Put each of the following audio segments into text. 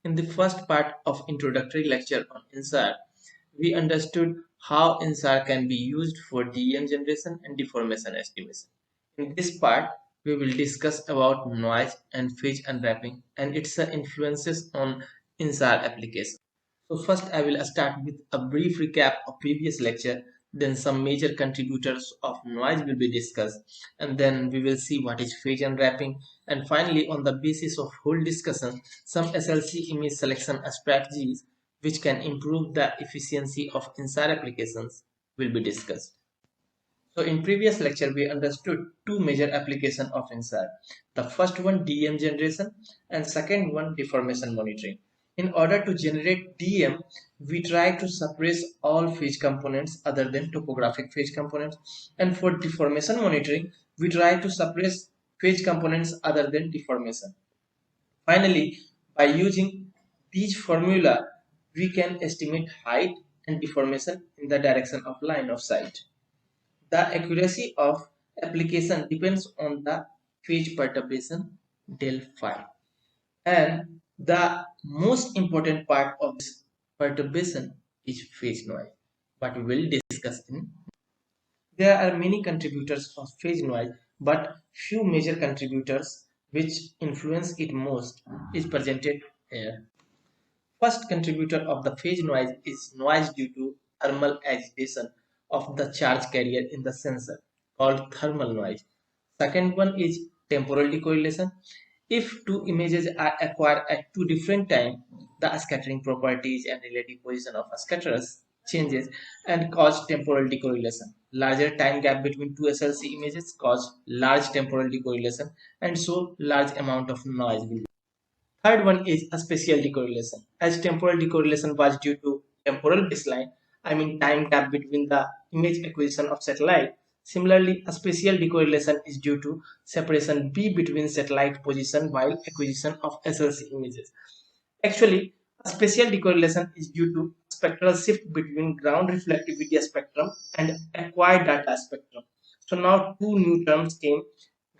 In the first part of introductory lecture on SAR, we understood how SAR can be used for DEM generation and deformation estimation. In this part, we will discuss about noise and phase unwrapping and its influences on SAR application. So first I will start with a brief recap of previous lecture, then some major contributors of noise will be discussed, and then we will see what is phase unwrapping, and finally on the basis of whole discussion, some SLC image selection strategies which can improve the efficiency of SAR applications will be discussed. So in previous lecture, we understood two major applications of SAR. The first one DEM generation and second one deformation monitoring. In order to generate DEM, we try to suppress all phase components other than topographic phase components. And for deformation monitoring, we try to suppress phase components other than deformation. Finally, by using these formula, we can estimate height and deformation in the direction of line of sight. The accuracy of application depends on the phase perturbation del phi, and the most important part of this perturbation is phase noise, but we will discuss in. There are many contributors of phase noise, but few major contributors which influence it most is presented here. First contributor of the phase noise is noise due to thermal agitation of the charge carrier in the sensor, called thermal noise. Second one is temporal decorrelation. If two images are acquired at two different times, the scattering properties and relative position of scatterers changes and cause temporal decorrelation. Larger time gap between two SLC images cause large temporal decorrelation, and so large amount of noise will be. Third one is a spatial decorrelation. As temporal decorrelation was due to temporal baseline, I mean time gap between the image acquisition of satellite. Similarly, a spatial decorrelation is due to separation B between satellite position while acquisition of SLC images. Actually, a spatial decorrelation is due to spectral shift between ground reflectivity spectrum and acquired data spectrum. So now two new terms came: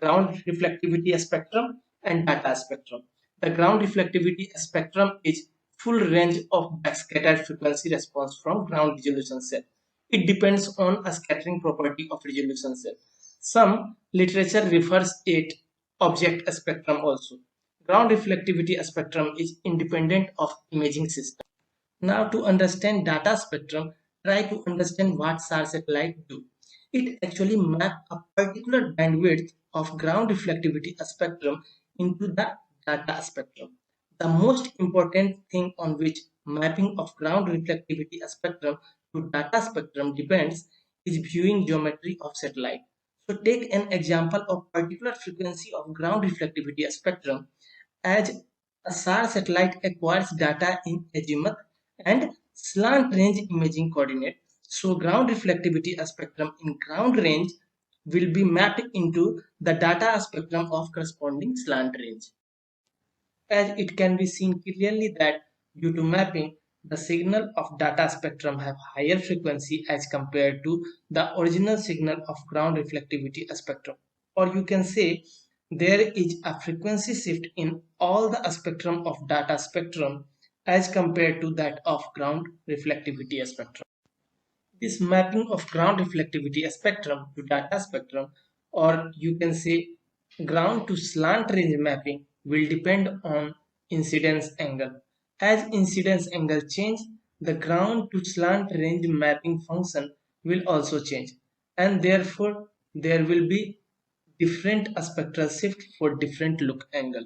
ground reflectivity spectrum and data spectrum. The ground reflectivity spectrum is full range of backscatter frequency response from ground resolution cell. It depends on a scattering property of resolution cell. Some literature refers it object spectrum also. Ground reflectivity spectrum is independent of imaging system. Now to understand data spectrum, try to understand what SAR satellite do. It actually maps a particular bandwidth of ground reflectivity spectrum into the data spectrum. The most important thing on which mapping of ground reflectivity spectrum to data spectrum depends is viewing geometry of satellite. So take an example of particular frequency of ground reflectivity spectrum. As a SAR satellite acquires data in azimuth and slant range imaging coordinate, so ground reflectivity spectrum in ground range will be mapped into the data spectrum of corresponding slant range. As it can be seen clearly that due to mapping, the signal of data spectrum have higher frequency as compared to the original signal of ground reflectivity spectrum. Or you can say there is a frequency shift in all the spectrum of data spectrum as compared to that of ground reflectivity spectrum. This mapping of ground reflectivity spectrum to data spectrum, or you can say ground to slant range mapping, will depend on incidence angle. As incidence angle change, the ground to slant range mapping function will also change, and therefore there will be different spectral shift for different look angle.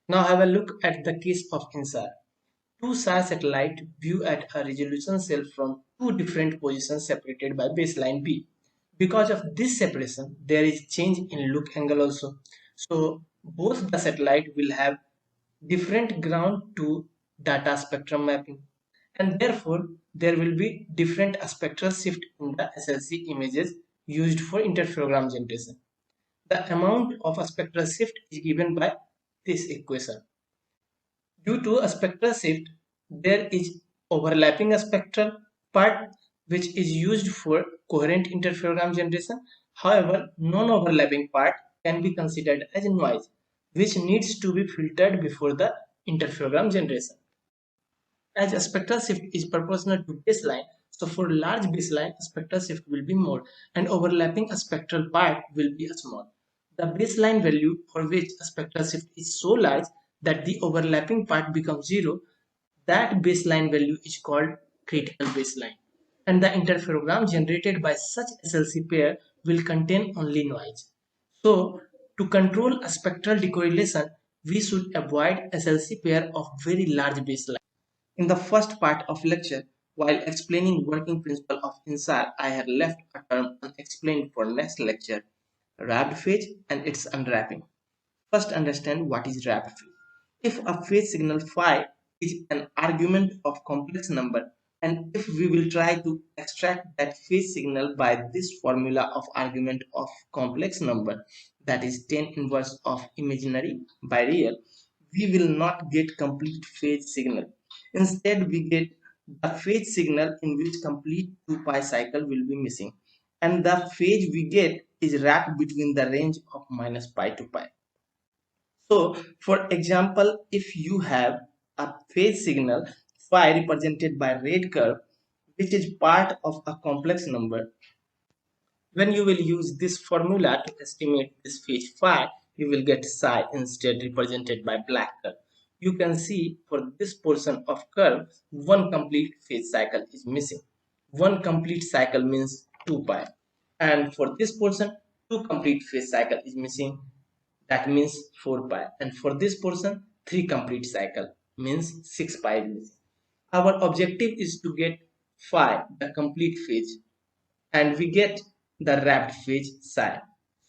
Now have a look at the case of SAR. Two SAR satellites view at a resolution cell from two different positions separated by baseline B. Because of this separation, there is change in look angle also. So both the satellite will have different ground to data spectrum mapping, and therefore there will be different spectral shift in the SLC images used for interferogram generation. The amount of a spectral shift is given by this equation. Due to a spectral shift, there is overlapping a spectral part which is used for coherent interferogram generation. However, non-overlapping part can be considered as noise, which needs to be filtered before the interferogram generation. As a spectral shift is proportional to baseline, so for large baseline, spectral shift will be more and overlapping a spectral part will be small. The baseline value for which a spectral shift is so large that the overlapping part becomes zero, that baseline value is called critical baseline. And the interferogram generated by such SLC pair will contain only noise. So, to control a spectral decorrelation, we should avoid SLC pair of very large baseline. In the first part of lecture, while explaining working principle of INSAR, I had left a term unexplained for next lecture, wrapped phase and its unwrapping. First understand what is wrapped phase. If a phase signal phi is an argument of complex number, and if we will try to extract that phase signal by this formula of argument of complex number, that is tan inverse of imaginary by real, we will not get complete phase signal. Instead, we get the phase signal in which complete 2 pi cycle will be missing, and the phase we get is wrapped between the range of minus pi to pi. So, for example, if you have a phase signal phi represented by red curve, which is part of a complex number, when you will use this formula to estimate this phase phi, you will get psi instead represented by black curve. You can see for this portion of curve, one complete phase cycle is missing. One complete cycle means 2 pi. And for this portion, two complete phase cycle is missing. That means 4 pi. And for this portion, 3 complete cycle means 6 pi is missing. Our objective is to get phi, the complete phase, and we get the wrapped phase psi.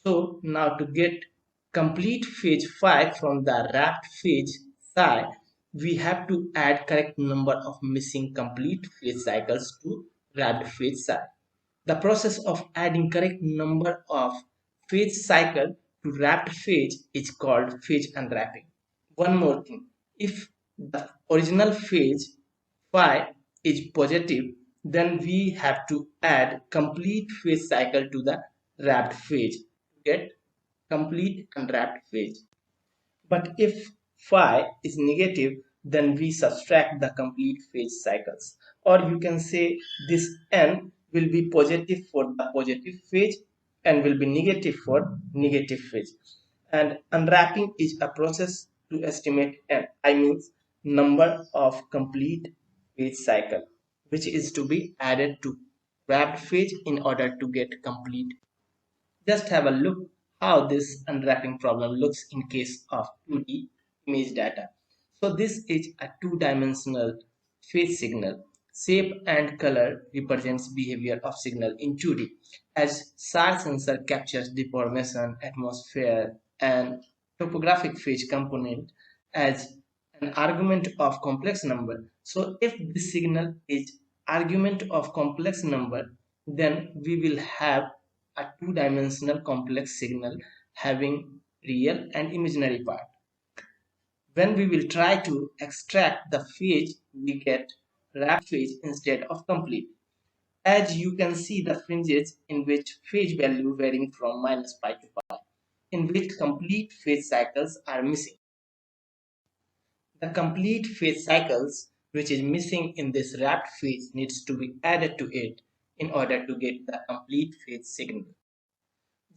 So now to get complete phase phi from the wrapped phase psi, we have to add correct number of missing complete phase cycles to wrapped phase psi. The process of adding correct number of phase cycle to wrapped phase is called phase unwrapping. One more thing, if the original phase phi is positive, then we have to add complete phase cycle to the wrapped phase to get complete unwrapped phase. But if phi is negative, then we subtract the complete phase cycles. Or you can say this n will be positive for the positive phase and will be negative for negative phase. And unwrapping is a process to estimate n. I means number of complete phase cycle, which is to be added to wrapped phase in order to get complete. Just have a look how this unwrapping problem looks in case of 2D image data. So this is a two-dimensional phase signal. Shape and color represents behavior of signal in 2D. As SAR sensor captures deformation, atmosphere, and topographic phase component as an argument of complex number. So if this signal is argument of complex number, then we will have a two-dimensional complex signal having real and imaginary part. When we will try to extract the phase, we get wrapped phase instead of complete. As you can see the fringes in which phase value varying from minus pi to pi, in which complete phase cycles are missing. The complete phase cycles which is missing in this wrapped phase needs to be added to it in order to get the complete phase signal.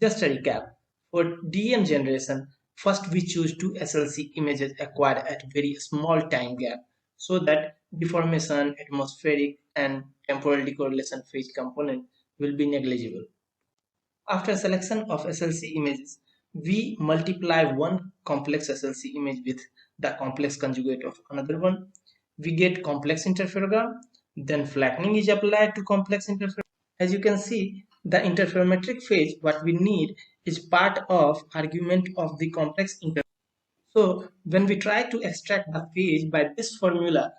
Just a recap, for DEM generation, first we choose two SLC images acquired at very small time gap so that deformation, atmospheric and temporal decorrelation phase component will be negligible. After selection of SLC images, we multiply one complex SLC image with the complex conjugate of another one. We get complex interferogram, then flattening is applied to complex interferogram. As you can see, the interferometric phase, what we need is part of argument of the complex interferogram. So when we try to extract the phase by this formula,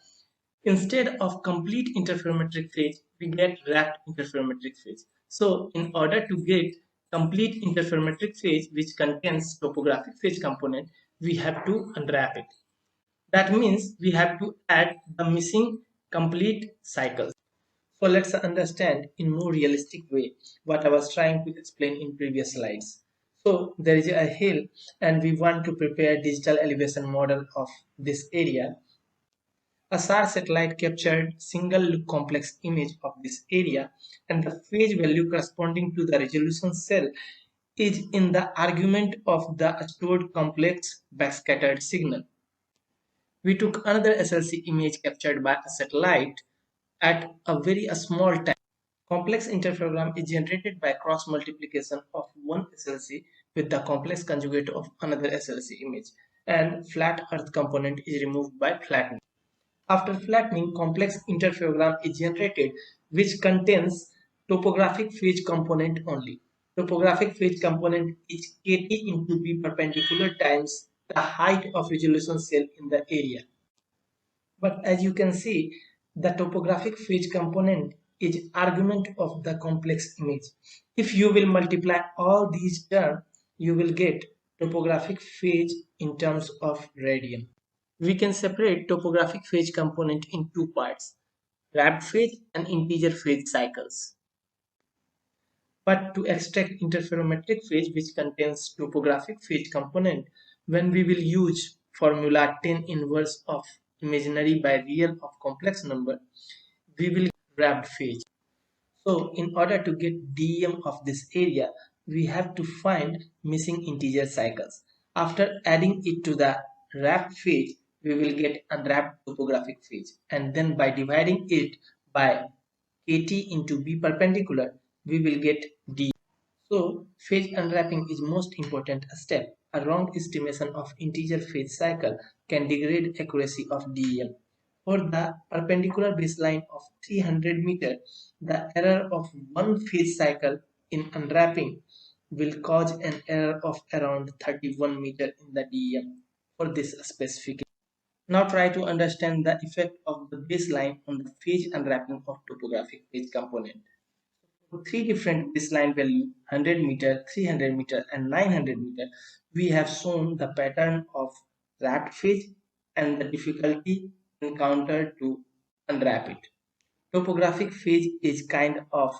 instead of complete interferometric phase, we get wrapped interferometric phase. So in order to get complete interferometric phase which contains topographic phase component, we have to unwrap it. That means we have to add the missing complete cycles. So let's understand in more realistic way what I was trying to explain in previous slides. So there is a hill and we want to prepare digital elevation model of this area. A SAR satellite captured single look complex image of this area and the phase value corresponding to the resolution cell is in the argument of the stored complex backscattered signal. We took another SLC image captured by a satellite at a very small time. Complex interferogram is generated by cross multiplication of one SLC with the complex conjugate of another SLC image, and flat earth component is removed by flattening. After flattening, complex interferogram is generated which contains topographic phase component only. Topographic phase component is KT into B perpendicular times the height of resolution cell in the area. But as you can see, the topographic phase component is argument of the complex image. If you will multiply all these terms, you will get topographic phase in terms of radian. We can separate topographic phase component in two parts, wrapped phase and integer phase cycles. But to extract interferometric phase which contains topographic phase component, when we will use formula tan inverse of imaginary by real of complex number, we will get wrapped phase. So in order to get DEM of this area, we have to find missing integer cycles. After adding it to the wrapped phase, we will get unwrapped topographic phase. And then by dividing it by KT into B perpendicular, we will get D. So phase unwrapping is most important step. A wrong estimation of integer phase cycle can degrade accuracy of DEM. For the perpendicular baseline of 300 meter, the error of one phase cycle in unwrapping will cause an error of around 31 meter in the DEM for this specification. Now try to understand the effect of the baseline on the phase unwrapping of topographic phase component. For three different baseline value 100 meter, 300 meter and 900 meter, we have shown the pattern of wrapped phase and the difficulty encountered to unwrap it. Topographic phase is kind of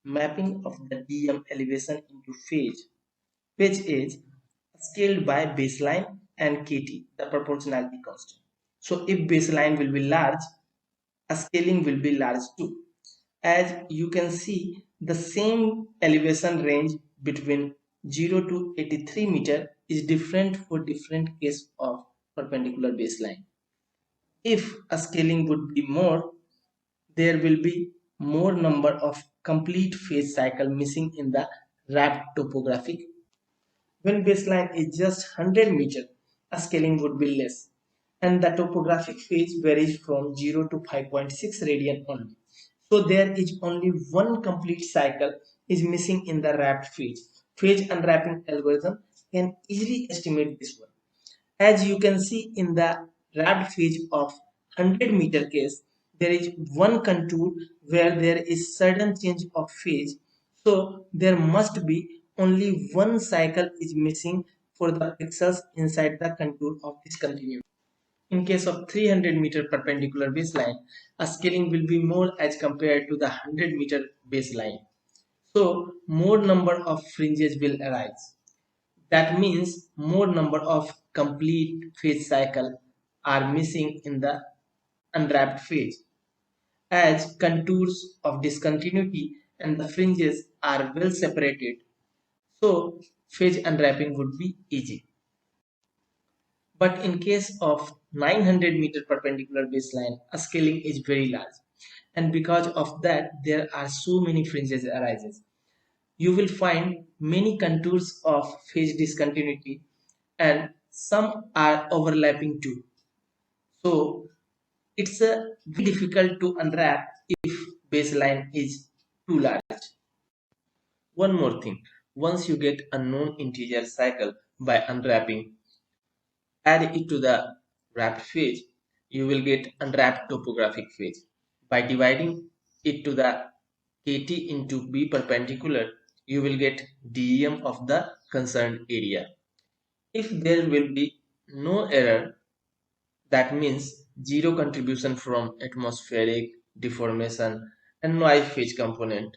mapping of the DM elevation into phase, which is scaled by baseline and KT, the proportionality constant. So if baseline will be large, a scaling will be large too. As you can see, the same elevation range between 0 to 83 meter is different for different case of perpendicular baseline. If a scaling would be more, there will be more number of complete phase cycle missing in the wrapped topographic. When baseline is just 100 meter, a scaling would be less, and the topographic phase varies from 0 to 5.6 radian only. So there is only one complete cycle is missing in the wrapped phase. Phase unwrapping algorithm can easily estimate this one. As you can see in the wrapped phase of 100 meter case, there is one contour where there is sudden change of phase. So there must be only one cycle is missing for the pixels inside the contour of this continuity. In case of 300 meter perpendicular baseline, a scaling will be more as compared to the 100 meter baseline. So more number of fringes will arise. That means more number of complete phase cycle are missing in the unwrapped phase, as contours of discontinuity and the fringes are well separated. So phase unwrapping would be easy. But in case of 900 meter perpendicular baseline, a scaling is very large. And because of that, there are so many fringes arises. You will find many contours of phase discontinuity and some are overlapping too. So it's very difficult to unwrap if baseline is too large. One more thing, once you get a known integer cycle by unwrapping, add it to the wrapped phase, you will get unwrapped topographic phase. By dividing it to the KT into B perpendicular, you will get DEM of the concerned area. If there will be no error, that means zero contribution from atmospheric, deformation and noise phase component,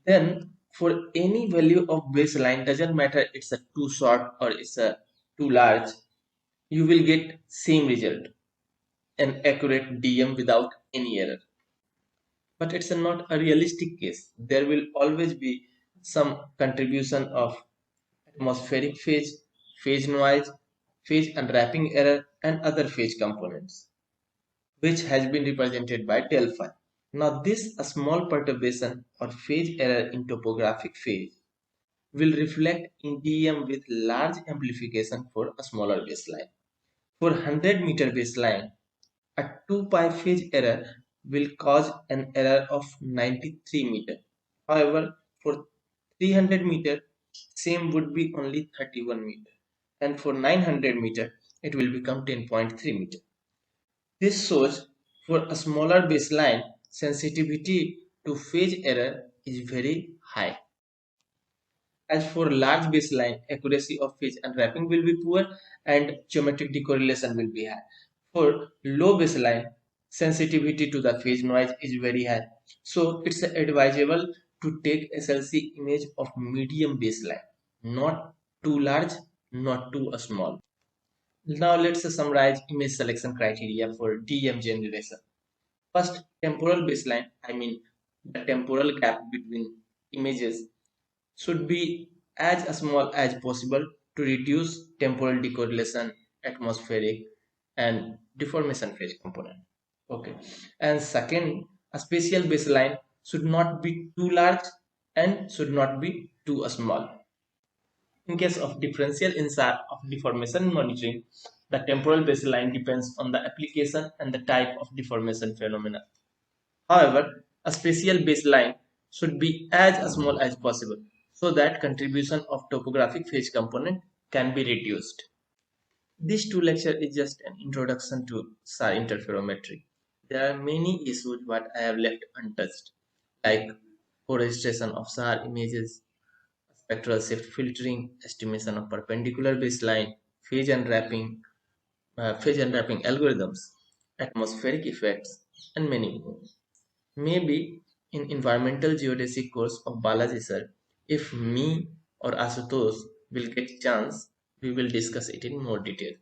then for any value of baseline, doesn't matter it's a too short or it's a too large, you will get same result, an accurate DM without any error. But it's not a realistic case. There will always be some contribution of atmospheric phase, phase noise, phase unwrapping error, and other phase components, which has been represented by del phi. Now this a small perturbation or phase error in topographic phase will reflect in DEM with large amplification for a smaller baseline. For 100-meter baseline, a 2 pi phase error will cause an error of 93 meter. However, for 300 meter, same would be only 31 meter. And for 900 meter, it will become 10.3 meter. This shows for a smaller baseline, sensitivity to phase error is very high. As for large baseline, accuracy of phase unwrapping will be poor and geometric decorrelation will be high. For low baseline, sensitivity to the phase noise is very high. So it's advisable to take SLC image of medium baseline, not too large, not too small. Now let's summarize image selection criteria for DM generation. First, temporal baseline, I mean the temporal gap between images should be as small as possible to reduce temporal decorrelation, atmospheric, and deformation phase component. Okay. And second, a spatial baseline should not be too large and should not be too small. In case of differential INSAR of deformation monitoring, the temporal baseline depends on the application and the type of deformation phenomena. However, a spatial baseline should be as small as possible so that contribution of topographic phase component can be reduced. This two lecture is just an introduction to SAR interferometry. There are many issues what I have left untouched, like co-registration of SAR images, spectral shift filtering, estimation of perpendicular baseline, phase unwrapping, algorithms, atmospheric effects, and many more. Maybe in environmental geodesy course of Balaji sir, if me or Asutosh will get chance, we will discuss it in more detail.